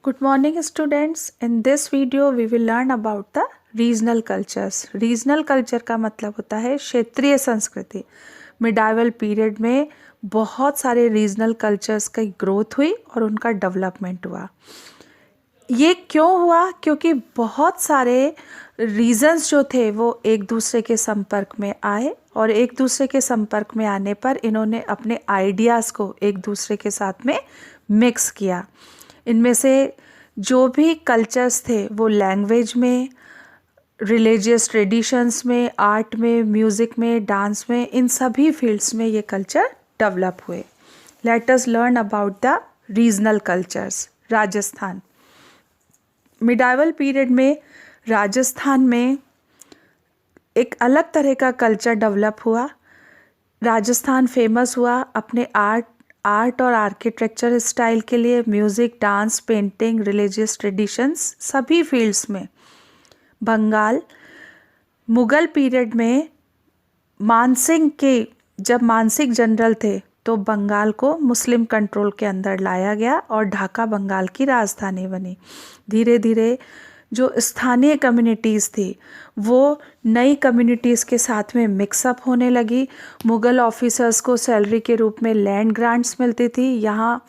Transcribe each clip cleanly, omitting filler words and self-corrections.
Good morning students. In this video we will learn about the regional cultures. Regional culture का मतलब होता है क्षेत्रीय संस्कृति. मिडाइवल पीरियड में बहुत सारे रीजनल कल्चर्स की ग्रोथ हुई और उनका डेवलपमेंट हुआ. ये क्यों हुआ? क्योंकि बहुत सारे रीजन्स जो थे वो एक दूसरे के संपर्क में आए और एक दूसरे के संपर्क में आने पर इन्होंने अपने आइडियाज़ को एक दूसरे के साथ में मिक्स किया. इनमें से जो भी कल्चर्स थे वो लैंग्वेज में, रिलीजियस ट्रेडिशंस में, आर्ट में, म्यूज़िक में, डांस में, इन सभी फील्ड्स में ये कल्चर डेवलप हुए. Let us learn about the regional cultures. Rajasthan. Medieval period में राजस्थान में एक अलग तरह का कल्चर डेवलप हुआ. राजस्थान फेमस हुआ अपने आर्ट और आर्किटेक्चर स्टाइल के लिए, music, dance, painting, religious traditions, सभी फील्ड्स में. बंगाल. मुग़ल पीरियड में जब मानसिंह जनरल थे तो बंगाल को मुस्लिम कंट्रोल के अंदर लाया गया और ढाका बंगाल की राजधानी बनी. धीरे धीरे जो स्थानीय कम्युनिटीज़ थी वो नई कम्युनिटीज़ के साथ में मिक्सअप होने लगी. मुग़ल ऑफिसर्स को सैलरी के रूप में लैंड ग्रांट्स मिलती थी. यहाँ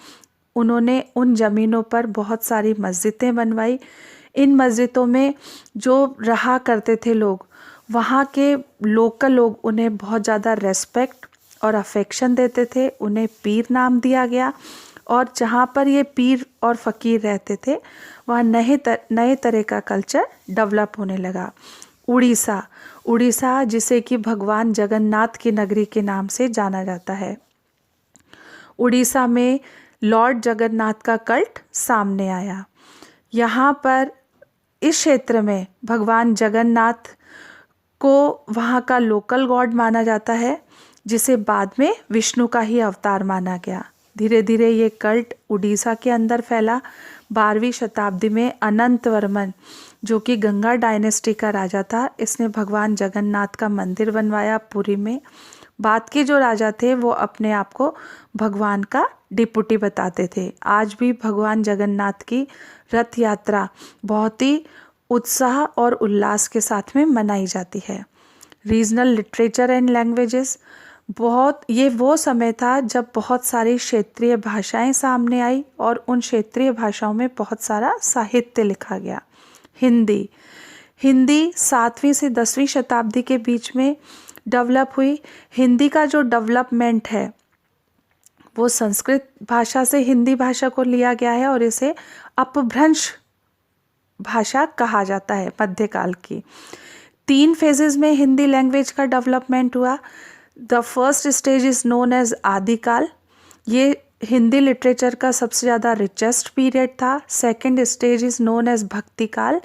उन्होंने उन ज़मीनों पर बहुत सारी मस्जिदें बनवाई. इन मस्जिदों में जो रहा करते थे लोग, वहाँ के लोकल लोग उन्हें बहुत ज़्यादा रेस्पेक्ट और अफेक्शन देते थे. उन्हें पीर नाम दिया गया और जहाँ पर ये पीर और फ़कीर रहते थे वहाँ नए तरह का कल्चर डेवलप होने लगा. उड़ीसा जिसे कि भगवान जगन्नाथ की नगरी के नाम से जाना जाता है. उड़ीसा में लॉर्ड जगन्नाथ का कल्ट सामने आया. यहाँ पर इस क्षेत्र में भगवान जगन्नाथ को वहाँ का लोकल गॉड माना जाता है, जिसे बाद में विष्णु का ही अवतार माना गया. धीरे धीरे ये कल्ट उड़ीसा के अंदर फैला. 12वीं शताब्दी में अनंत वर्मन, जो कि गंगा डायनेस्टी का राजा था, इसने भगवान जगन्नाथ का मंदिर बनवाया पुरी में. बाद के जो राजा थे वो अपने आप को भगवान का डिप्टी बताते थे. आज भी भगवान जगन्नाथ की रथ यात्रा बहुत ही उत्साह और उल्लास के साथ में मनाई जाती है. Regional literature and languages. ये वो समय था जब बहुत सारी क्षेत्रीय भाषाएं सामने आई और उन क्षेत्रीय भाषाओं में बहुत सारा साहित्य लिखा गया. हिंदी 7वीं से 10वीं शताब्दी के बीच में डेवलप हुई. हिंदी का जो डेवलपमेंट है वो संस्कृत भाषा से हिंदी भाषा को लिया गया है और इसे अपभ्रंश भाषा कहा जाता है मध्यकाल की. 3 फेजेस में हिंदी लैंग्वेज का डेवलपमेंट हुआ. The first stage is known as Adikal. ये हिंदी लिटरेचर का सबसे ज़्यादा रिचेस्ट पीरियड था. Second stage is known as Bhakti Kal.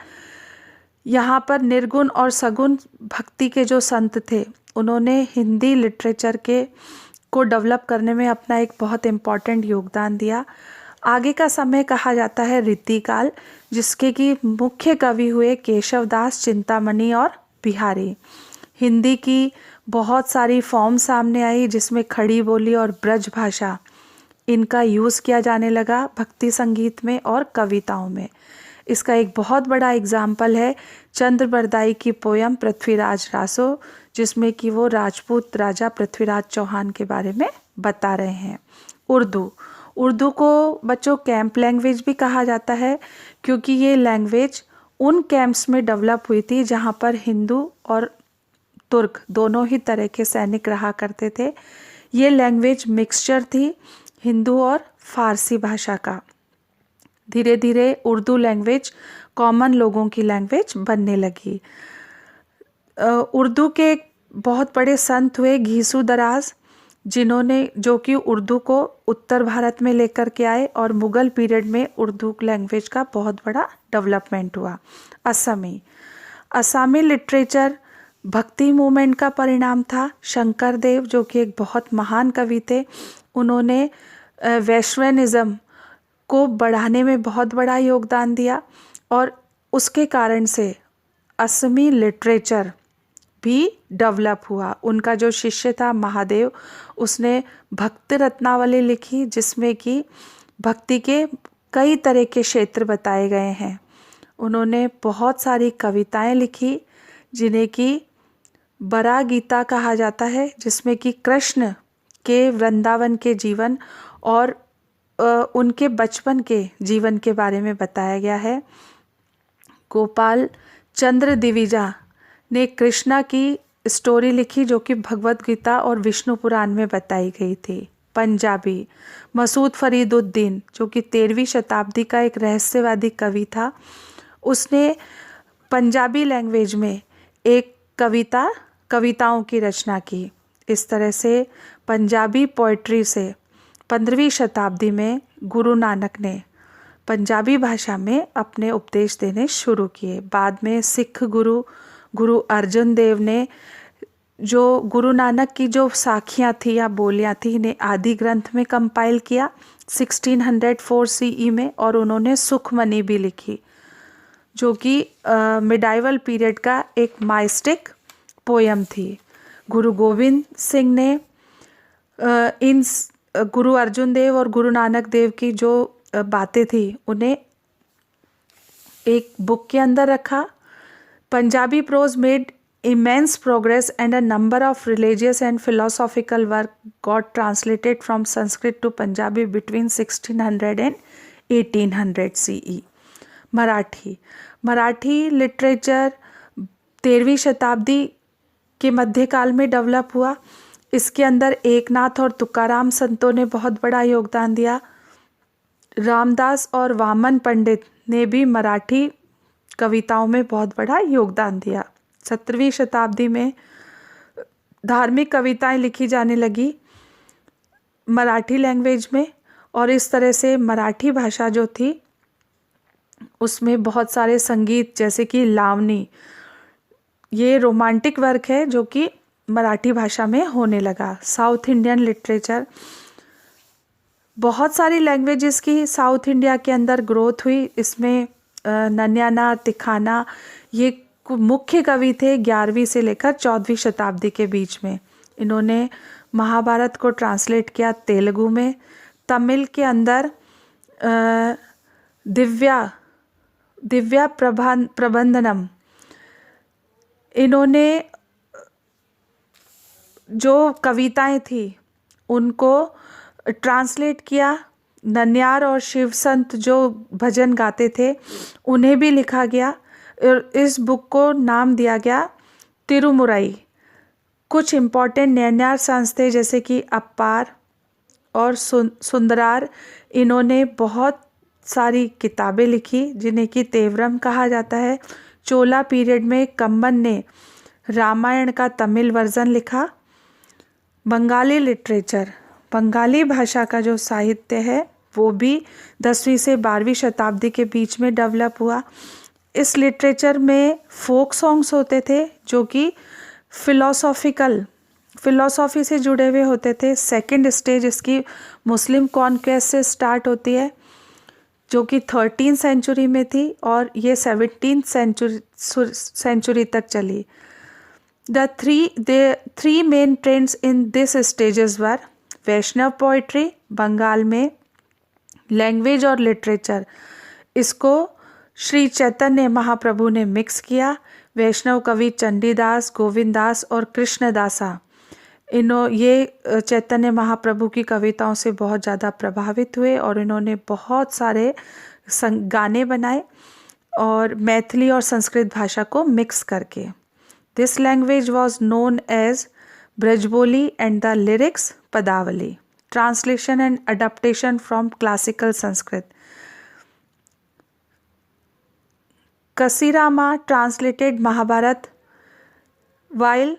यहाँ पर निर्गुण और सगुण भक्ति के जो संत थे उन्होंने हिंदी लिटरेचर को डेवलप करने में अपना एक बहुत इम्पॉर्टेंट योगदान दिया. आगे का समय कहा जाता है रीतिकाल, जिसके कि मुख्य कवि हुए केशवदास, चिंतामणि और बिहारी. हिंदी की बहुत सारी फॉर्म सामने आई जिसमें खड़ी बोली और ब्रज भाषा, इनका यूज़ किया जाने लगा भक्ति संगीत में और कविताओं में. इसका एक बहुत बड़ा एग्जाम्पल है चंद्रबरदाई की पोयम पृथ्वीराज रासो, जिसमें कि वो राजपूत राजा पृथ्वीराज चौहान के बारे में बता रहे हैं. उर्दू को बच्चों कैंप लैंग्वेज भी कहा जाता है, क्योंकि ये लैंग्वेज उन कैंप्स में डेवलप हुई थी जहाँ पर हिंदू और तुर्क दोनों ही तरह के सैनिक रहा करते थे. ये लैंग्वेज मिक्सचर थी हिंदू और फारसी भाषा का. धीरे धीरे उर्दू लैंग्वेज कॉमन लोगों की लैंग्वेज बनने लगी. उर्दू के बहुत बड़े संत हुए घीसू दराज, जो कि उर्दू को उत्तर भारत में लेकर के आए और मुग़ल पीरियड में उर्दू लैंग्वेज का बहुत बड़ा डेवलपमेंट हुआ. असमी लिटरेचर भक्ति मूवमेंट का परिणाम था. शंकर देव, जो कि एक बहुत महान कवि थे, उन्होंने वैष्णविज्म को बढ़ाने में बहुत बड़ा योगदान दिया और उसके कारण से असमी लिटरेचर भी डेवलप हुआ. उनका जो शिष्य था महादेव, उसने भक्ति रत्नावली लिखी जिसमें कि भक्ति के कई तरह के क्षेत्र बताए गए हैं। उन्होंने बहुत सारी कविताएं लिखी जिन्हें कि बरा गीता कहा जाता है, जिसमें कि कृष्ण के वृंदावन के जीवन और उनके बचपन के जीवन के बारे में बताया गया है। गोपाल चंद्र दिविजा ने कृष्णा की स्टोरी लिखी जो कि भगवत गीता और विष्णु पुराण में बताई गई थी। पंजाबी मसूद फरीदुद्दीन जो कि 13वीं शताब्दी का एक रहस्यवादी कवि था, उसने पंजाबी लैंग्वेज में एक कविताओं की रचना की। इस तरह से पंजाबी पोइट्री से 15वीं शताब्दी में गुरु नानक ने पंजाबी भाषा में अपने उपदेश देने शुरू किए। बाद में सिख गुरु अर्जुन देव ने जो गुरु नानक की जो साखियाँ थी या बोलियाँ थी, इन्हें आदि ग्रंथ में कंपाइल किया 1604 CE में, और उन्होंने सुखमनी भी लिखी जो कि मिडाइवल पीरियड का एक माइस्टिक पोयम थी। गुरु गोविंद सिंह ने इन गुरु अर्जुन देव और गुरु नानक देव की जो बातें थी उन्हें एक बुक के अंदर रखा। Punjabi prose made immense progress and a number of religious and philosophical work got translated from Sanskrit to Punjabi between 1600 and 1800 CE. Marathi literature 13वीं शताब्दी के मध्यकाल में डेवलप हुआ। इसके अंदर एकनाथ और तुकाराम संतों ने बहुत बड़ा योगदान दिया। रामदास और वामन पंडित ने भी मराठी कविताओं में बहुत बड़ा योगदान दिया। 17वीं शताब्दी में धार्मिक कविताएं लिखी जाने लगी मराठी लैंग्वेज में, और इस तरह से मराठी भाषा जो थी उसमें बहुत सारे संगीत जैसे कि लावनी, ये रोमांटिक वर्क है जो कि मराठी भाषा में होने लगा। साउथ इंडियन लिटरेचर, बहुत सारी लैंग्वेजेस की साउथ इंडिया के अंदर ग्रोथ हुई। इसमें नन्याना, तिखाना ये मुख्य कवि थे 11वीं से लेकर 14वीं शताब्दी के बीच में। इन्होंने महाभारत को ट्रांसलेट किया तेलुगु में। तमिल के अंदर दिव्या प्रबंधनम, इन्होंने जो कविताएं थी उनको ट्रांसलेट किया। नन्यार और शिव संत जो भजन गाते थे उन्हें भी लिखा गया। इस बुक को नाम दिया गया तिरुमुराई। कुछ इम्पॉर्टेंट नैन्यार संस्थे जैसे कि अप्पार और सुंदरार, इन्होंने बहुत सारी किताबें लिखी जिन्हें कि तेवरम कहा जाता है। चोला पीरियड में कम्बन ने रामायण का तमिल वर्जन लिखा। बंगाली लिटरेचर, बंगाली भाषा का जो साहित्य है वो भी 10वीं से 12वीं शताब्दी के बीच में डेवलप हुआ। इस लिटरेचर में फोक सॉन्ग्स होते थे जो कि फिलोसॉफी से जुड़े हुए होते थे। सेकंड स्टेज इसकी मुस्लिम कॉन्क्वेस्ट से स्टार्ट होती है जो कि 13th सेंचुरी में थी और ये 17th सेंचुरी तक चली। The three main trends in this stages were Vaishnava poetry Bengal में, लैंग्वेज और लिटरेचर, इसको श्री चैतन्य महाप्रभु ने मिक्स किया। वैष्णव कवि चंडीदास, गोविंदास और कृष्णदासा, ये चैतन्य महाप्रभु की कविताओं से बहुत ज़्यादा प्रभावित हुए और इन्होंने बहुत सारे गाने बनाए और मैथिली और संस्कृत भाषा को मिक्स करके। This language was known as Brajabuli and the lyrics Padavali, translation and adaptation from classical Sanskrit. Kasirama translated Mahabharat, while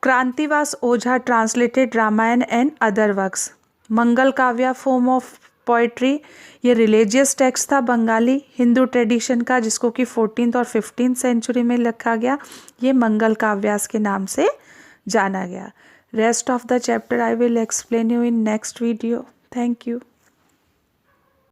Krantivas Ojha translated Ramayana and other works. मंगल काव्य फॉर्म ऑफ पोइट्री, ये रिलीजियस टेक्स्ट था बंगाली हिंदू ट्रेडिशन का जिसको कि 14th और 15th century में लिखा गया। ये मंगल काव्यास के नाम से जाना गया। Rest of the chapter I will explain you in next video. Thank you.